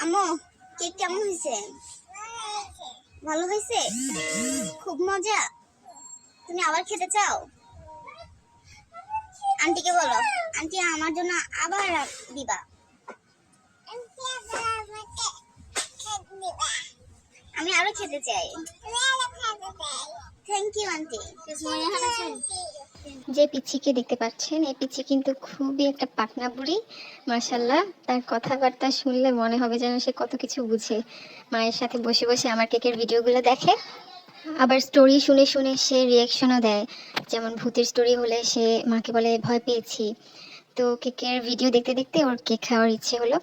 আম্মু, কেক কেমন হয়েছে? ভালো হয়েছে? খুব মজা। তুমি আবার খেতে চাও? আন্টিকে বলো, আন্টি আমার জন্য আবার দিবা। আমি আরো খেতে চাই। Thank you aunty. যে পিচ্চিকে দেখতে পাচ্ছেন, এই পিচ্চি কিন্তু খুবই একটা পাকনা বুড়ি। মাশাল্লাহ, তার কথাবার্তা শুনলে মনে হবে যেন সে কত কিছু বুঝে। মায়ের সাথে বসে বসে আমার কেকের ভিডিওগুলো দেখে, আবার স্টোরি শুনে শুনে সে রিয়াকশনও দেয়। যেমন ভূতের স্টোরি হলে সে মাকে বলে ভয় পেয়েছি। তো কেকের ভিডিও দেখতে দেখতে ওর কেক খাওয়ার ইচ্ছে হলো।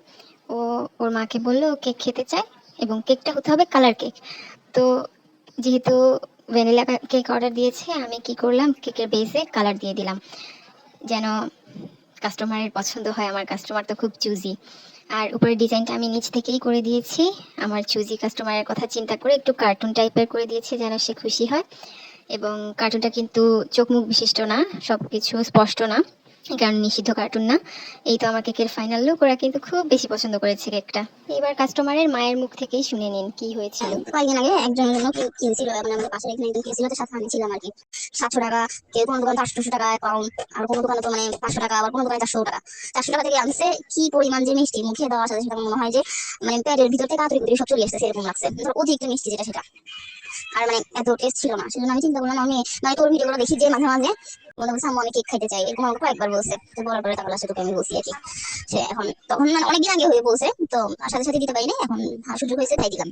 ও ওর মাকে বললো কেক খেতে চায়, এবং কেকটা হতে হবে কালার কেক। তো যেহেতু ভ্যানিলা কেক অর্ডার দিয়েছে, আমি কি করলাম, কেকের বেসে কালার দিয়ে দিলাম যেন কাস্টমারের পছন্দ হয়। আমার কাস্টমার তো খুব চুজি। আর উপরের ডিজাইনটা আমি নিচ থেকেই করে দিয়েছি, আমার চুজি কাস্টমারের কথা চিন্তা করে একটু কার্টুন টাইপের করে দিয়েছি যেন সে খুশি হয়। এবং কার্টুনটা কিন্তু চোখ মুখ বিশিষ্ট না, সব কিছু স্পষ্ট না, এই কারণে নিষিদ্ধ কার্টুন না। এই তো আমার কেকের ফাইনাল লুক। ওরা কিন্তু খুব বেশি পছন্দ করেছে কেকটা। এবার কাস্টমারের মায়ের মুখ থেকেই শুনে নিন কি হয়েছিল। কয়েকদিন আগে একজনের জন্য কেক কিনছিল, মানে আমাদের পাশের এখানে একজন কিনছিল, তো সাথে আমি ছিলাম আর কি। 700 টাকা, কেউ কোনো দোকানে 800 টাকা পাউন্ড, আর কোনো দোকানে তো মানে 500 টাকা, আবার কোনো দোকানে 400 টাকা। 400 টাকা থেকে আনছে, কি পরিমাণ যে মিষ্টি, মুখে দেওয়ার সাথে সাথে মনে হয় যে মানে পেটের ভিতর থেকে তাড়াতাড়ি সব চলে আসছে, এরকম লাগছে। ধর অতিরিক্ত মিষ্টি যেটা সেটা, আর মানে এত টেস্ট ছিল না। সেজন্য আমি চিন্তা করলাম, আমি মানে তোর ভিডিওগুলো দেখি যে মাঝে মাঝে, মনে বলছে আম্মু আমি কেক খাইতে চাই, এরকম আমাকে কয়েকবার বলছে। তো বলার পরে তারপর তোকে আমি বলছি আর কি। সে এখন তখন মানে অনেকদিন আগে হয়ে বলছে, তো সাথে সাথে দিতে পারি না, এখন সুযোগ হয়েছে তাই দিলাম।